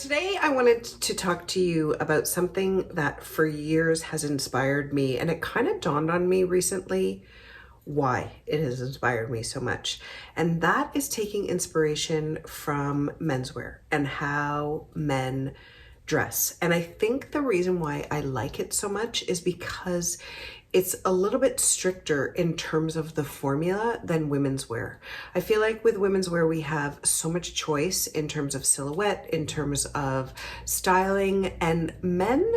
Today I wanted to talk to you about something that for years has inspired me, and it kind of dawned on me recently why it has inspired me so much. And that is taking inspiration from menswear and how men dress. And I think the reason why I like it so much is because it's a little bit stricter in terms of the formula than women's wear. I feel like with women's wear, we have so much choice in terms of silhouette, in terms of styling, and men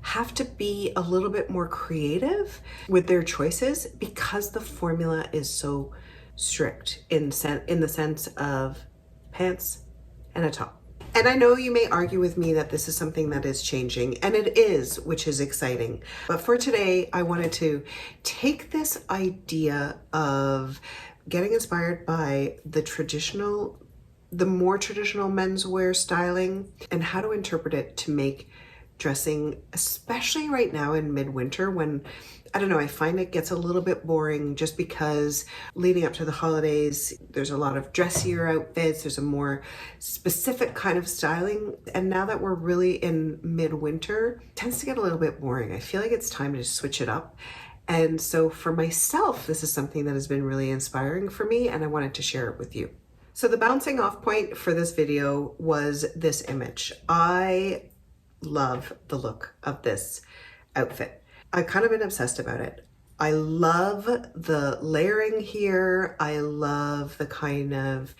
have to be a little bit more creative with their choices because the formula is so strict in the sense of pants and a top. And I know you may argue with me that this is something that is changing, and it is, which is exciting. But for today, I wanted to take this idea of getting inspired by the more traditional menswear styling and how to interpret it to make dressing, especially right now in midwinter when, I don't know, I find it gets a little bit boring just because leading up to the holidays, there's a lot of dressier outfits, there's a more specific kind of styling. And now that we're really in midwinter, it tends to get a little bit boring. I feel like it's time to switch it up. And so for myself, this is something that has been really inspiring for me, and I wanted to share it with you. So the bouncing off point for this video was this image. I love the look of this outfit. I've kind of been obsessed about it. I love the layering here. I love the kind of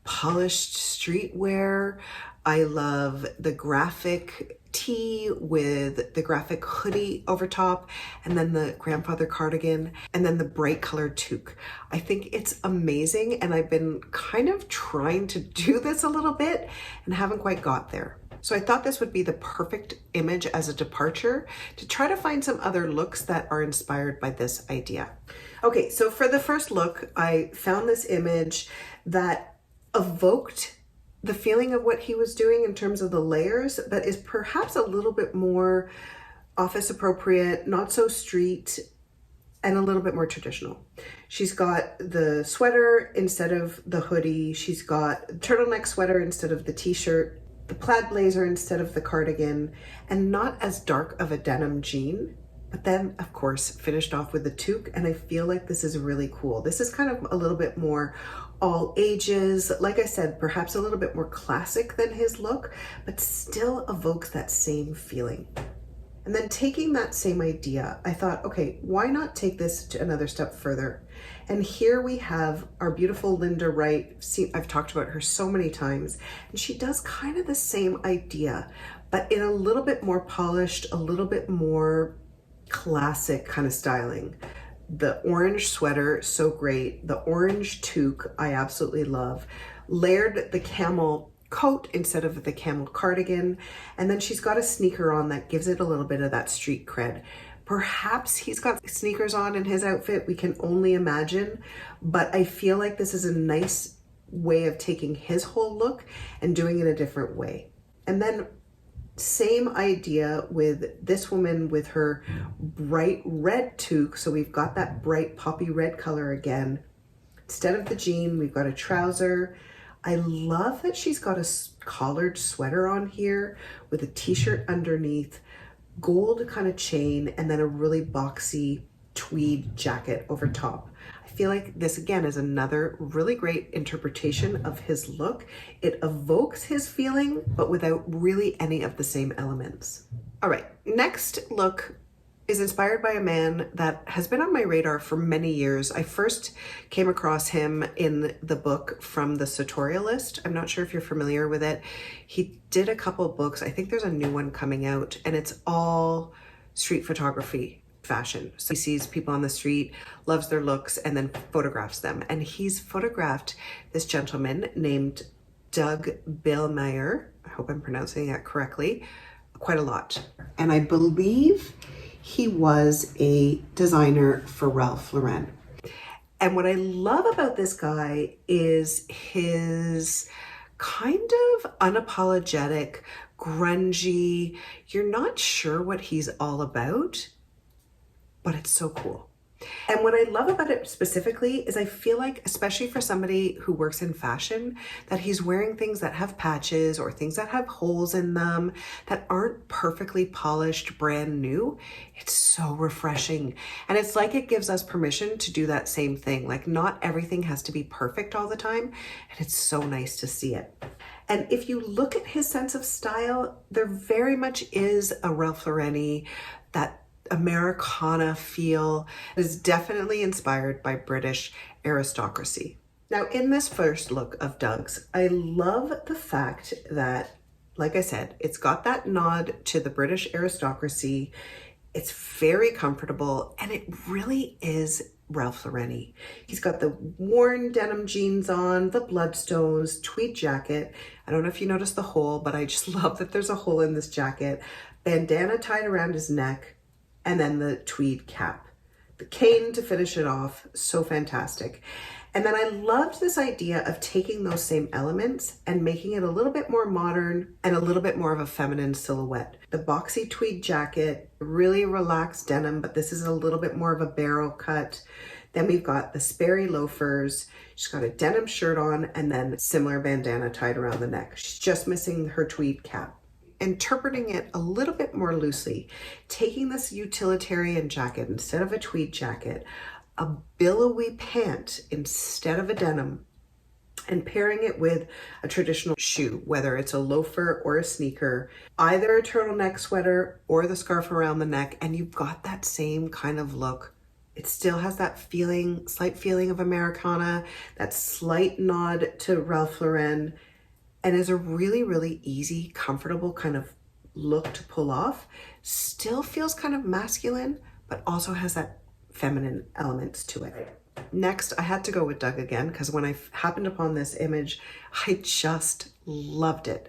polished streetwear. I love the graphic tee with the graphic hoodie over top, and then the grandfather cardigan, and then the bright colored toque. I think it's amazing, and I've been kind of trying to do this a little bit and haven't quite got there. So I thought this would be the perfect image as a departure to try to find some other looks that are inspired by this idea. Okay, so for the first look, I found this image that evoked the feeling of what he was doing in terms of the layers, but is perhaps a little bit more office appropriate, not so street, and a little bit more traditional. She's got the sweater instead of the hoodie. She's got a turtleneck sweater instead of the t-shirt, the plaid blazer instead of the cardigan, and not as dark of a denim jean, but then of course finished off with the toque. And I feel like this is really cool. This is kind of a little bit more all ages. Like I said, perhaps a little bit more classic than his look, but still evokes that same feeling. And then taking that same idea, I thought, okay, why not take this to another step further? And here we have our beautiful Linda Wright. I've talked about her so many times, and she does kind of the same idea, but in a little bit more polished, a little bit more classic kind of styling. The orange sweater, so great. The orange toque, I absolutely love. Layered the camel coat instead of the camel cardigan, and then she's got a sneaker on that gives it a little bit of that street cred. Perhaps he's got sneakers on in his outfit, we can only imagine, but I feel like this is a nice way of taking his whole look and doing it a different way. And then same idea with this woman with her bright red toque. So we've got that bright poppy red color again. Instead of the jean, we've got a trouser. I love that she's got a collared sweater on here with a t-shirt underneath, gold kind of chain, and then a really boxy tweed jacket over top. I feel like this again is another really great interpretation of his look. It evokes his feeling, but without really any of the same elements. All right, next look is inspired by a man that has been on my radar for many years. I first came across him in the book From the Sartorialist. I'm not sure if you're familiar with it. He did a couple books. I think there's a new one coming out, and it's all street photography fashion. So he sees people on the street, loves their looks, and then photographs them. And he's photographed this gentleman named Doug Billmeyer. I hope I'm pronouncing that correctly, quite a lot. And I believe he was a designer for Ralph Lauren. And what I love about this guy is his kind of unapologetic, grungy, you're not sure what he's all about, but it's so cool. And what I love about it specifically is I feel like, especially for somebody who works in fashion, that he's wearing things that have patches or things that have holes in them that aren't perfectly polished, brand new. It's so refreshing. And it's like it gives us permission to do that same thing. Like, not everything has to be perfect all the time. And it's so nice to see it. And if you look at his sense of style, there very much is a Ralph Lauren-y, that Americana feel. Is definitely inspired by British aristocracy. Now, in this first look of Doug's, I love the fact that, like I said, it's got that nod to the British aristocracy. It's very comfortable, and it really is Ralph Lauren-y. He's got the worn denim jeans on, the bloodstones, tweed jacket. I don't know if you noticed the hole, but I just love that there's a hole in this jacket. Bandana tied around his neck, and then the tweed cap. The cane to finish it off, so fantastic. And then I loved this idea of taking those same elements and making it a little bit more modern and a little bit more of a feminine silhouette. The boxy tweed jacket, really relaxed denim, but this is a little bit more of a barrel cut. Then we've got the Sperry loafers. She's got a denim shirt on and then similar bandana tied around the neck. She's just missing her tweed cap. Interpreting it a little bit more loosely, taking this utilitarian jacket instead of a tweed jacket, a billowy pant instead of a denim, and pairing it with a traditional shoe, whether it's a loafer or a sneaker, either a turtleneck sweater or the scarf around the neck, and you've got that same kind of look. It still has that feeling, slight feeling of Americana, that slight nod to Ralph Lauren, and is a really, really easy, comfortable kind of look to pull off. Still feels kind of masculine, but also has that feminine elements to it. Next, I had to go with Doug again, because when I happened upon this image, I just loved it.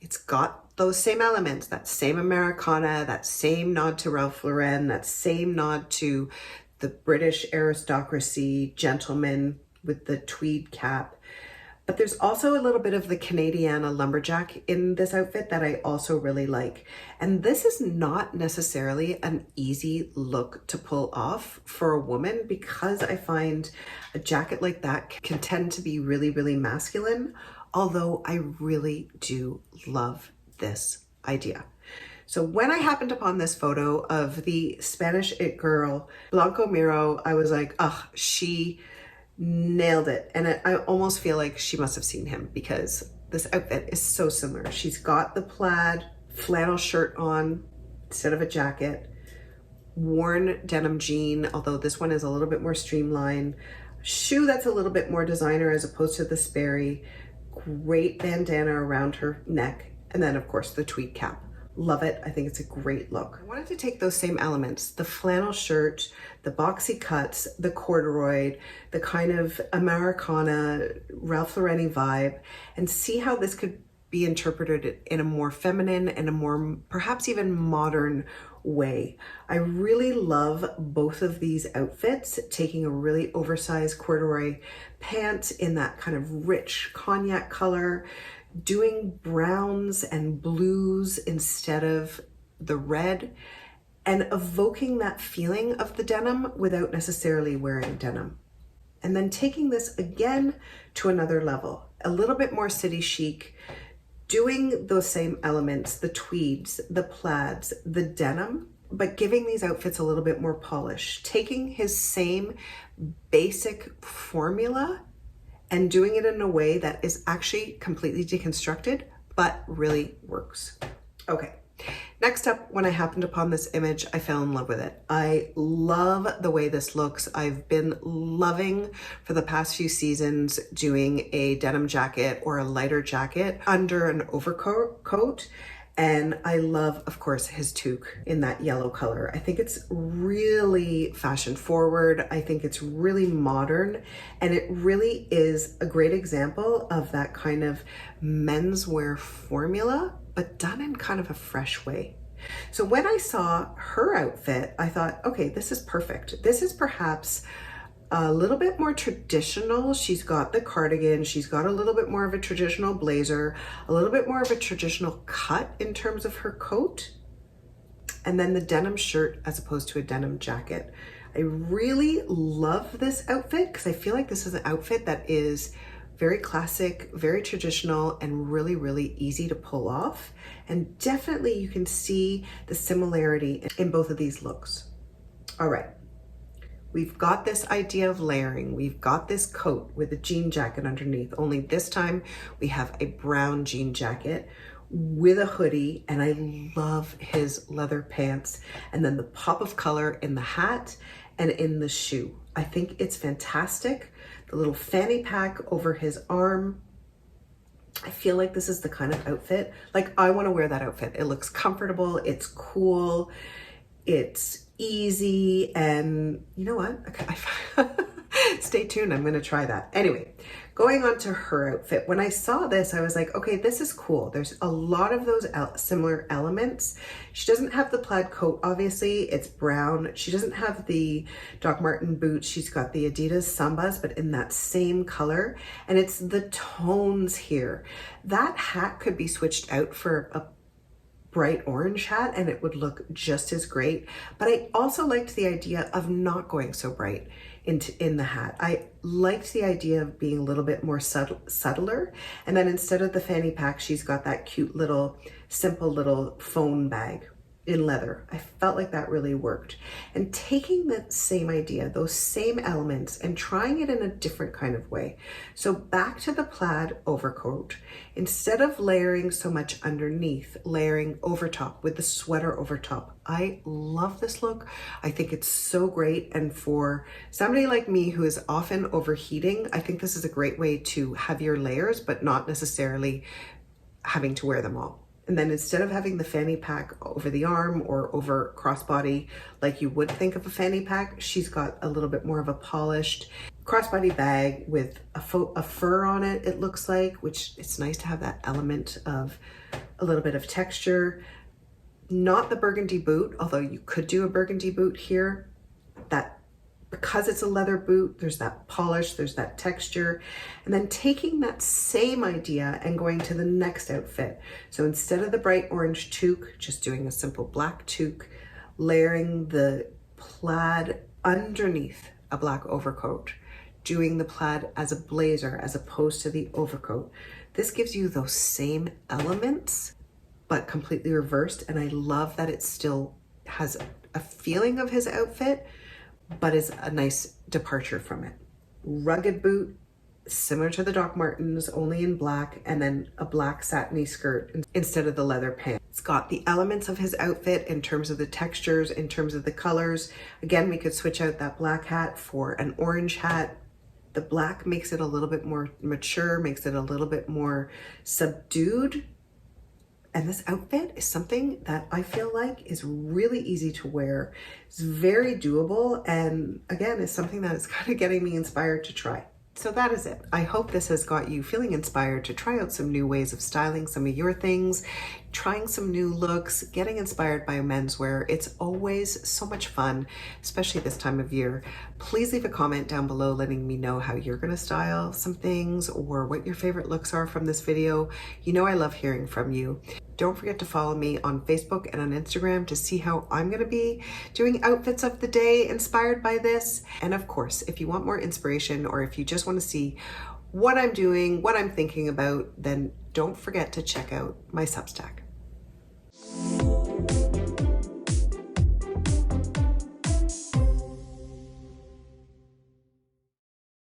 It's got those same elements, that same Americana, that same nod to Ralph Lauren, that same nod to the British aristocracy gentleman with the tweed cap. But there's also a little bit of the Canadiana lumberjack in this outfit that I also really like. And this is not necessarily an easy look to pull off for a woman, because I find a jacket like that can tend to be really, really masculine, although I really do love this idea. So when I happened upon this photo of the Spanish it girl, Blanco Miro, I was like, oh, she nailed it. And I almost feel like she must have seen him, because this outfit is so similar. She's got the plaid flannel shirt on instead of a jacket, worn denim jean, although this one is a little bit more streamlined, shoe that's a little bit more designer as opposed to the Sperry, great bandana around her neck, and then of course the tweed cap. Love it. I think it's a great look. I wanted to take those same elements, the flannel shirt, the boxy cuts, the corduroy, the kind of Americana, Ralph Lauren vibe, and see how this could be interpreted in a more feminine and a more perhaps even modern way. I really love both of these outfits, taking a really oversized corduroy pant in that kind of rich cognac color, doing browns and blues instead of the red, and evoking that feeling of the denim without necessarily wearing denim. And then taking this again to another level, a little bit more city chic, doing those same elements, the tweeds, the plaids, the denim, but giving these outfits a little bit more polish, taking his same basic formula and doing it in a way that is actually completely deconstructed, but really works. Okay, next up, when I happened upon this image, I fell in love with it. I love the way this looks. I've been loving for the past few seasons doing a denim jacket or a lighter jacket under an overcoat. And I love, of course, his toque in that yellow color. I think it's really fashion forward. I think it's really modern. And it really is a great example of that kind of menswear formula, but done in kind of a fresh way. So when I saw her outfit, I thought, okay, this is perfect. This is perhaps a little bit more traditional. She's got the cardigan, she's got a little bit more of a traditional blazer, a little bit more of a traditional cut in terms of her coat, and then the denim shirt as opposed to a denim jacket. I really love this outfit because I feel like this is an outfit that is very classic, very traditional, and really, really easy to pull off. And definitely you can see the similarity in both of these looks. All right, we've got this idea of layering. We've got this coat with a jean jacket underneath, only this time we have a brown jean jacket with a hoodie, and I love his leather pants, and then the pop of color in the hat and in the shoe. I think it's fantastic. The little fanny pack over his arm. I feel like this is the kind of outfit, like I want to wear that outfit. It looks comfortable, it's cool, it's easy, and you know what? Stay tuned, I'm going to try that. Anyway, going on to her outfit. When I saw this, I was like, okay, this is cool. There's a lot of those similar elements. She doesn't have the plaid coat, obviously, it's brown. She doesn't have the Doc Marten boots. She's got the Adidas Sambas, but in that same color. And it's the tones here. That hat could be switched out for a bright orange hat and it would look just as great. But I also liked the idea of not going so bright in the hat. I liked the idea of being a little bit more subtler. And then instead of the fanny pack, she's got that cute little, simple little phone bag in leather. I felt like that really worked. And taking that same idea, those same elements, and trying it in a different kind of way. So back to the plaid overcoat. Instead of layering so much underneath, layering over top with the sweater over top. I love this look. I think it's so great. And for somebody like me who is often overheating, I think this is a great way to have your layers, but not necessarily having to wear them all. And then instead of having the fanny pack over the arm or over crossbody, like you would think of a fanny pack, she's got a little bit more of a polished crossbody bag with a fur on it, it looks like, which it's nice to have that element of a little bit of texture. Not the burgundy boot, although you could do a burgundy boot here. That because it's a leather boot, there's that polish, there's that texture. And then taking that same idea and going to the next outfit. So instead of the bright orange toque, just doing a simple black toque, layering the plaid underneath a black overcoat, doing the plaid as a blazer as opposed to the overcoat. This gives you those same elements, but completely reversed. And I love that it still has a feeling of his outfit, but is a nice departure from it. Rugged boot, similar to the Doc Martens, only in black, and then a black satiny skirt instead of the leather pants. It's got the elements of his outfit in terms of the textures, in terms of the colors. Again, we could switch out that black hat for an orange hat. The black makes it a little bit more mature, makes it a little bit more subdued. And this outfit is something that I feel like is really easy to wear. It's very doable. And again, it's something that is kind of getting me inspired to try. So that is it. I hope this has got you feeling inspired to try out some new ways of styling some of your things, trying some new looks, getting inspired by menswear. It's always so much fun, especially this time of year. Please leave a comment down below letting me know how you're gonna style some things or what your favorite looks are from this video. You know I love hearing from you. Don't forget to follow me on Facebook and on Instagram to see how I'm gonna be doing outfits of the day inspired by this. And of course, if you want more inspiration or if you just wanna see what I'm doing, what I'm thinking about, then don't forget to check out my Substack.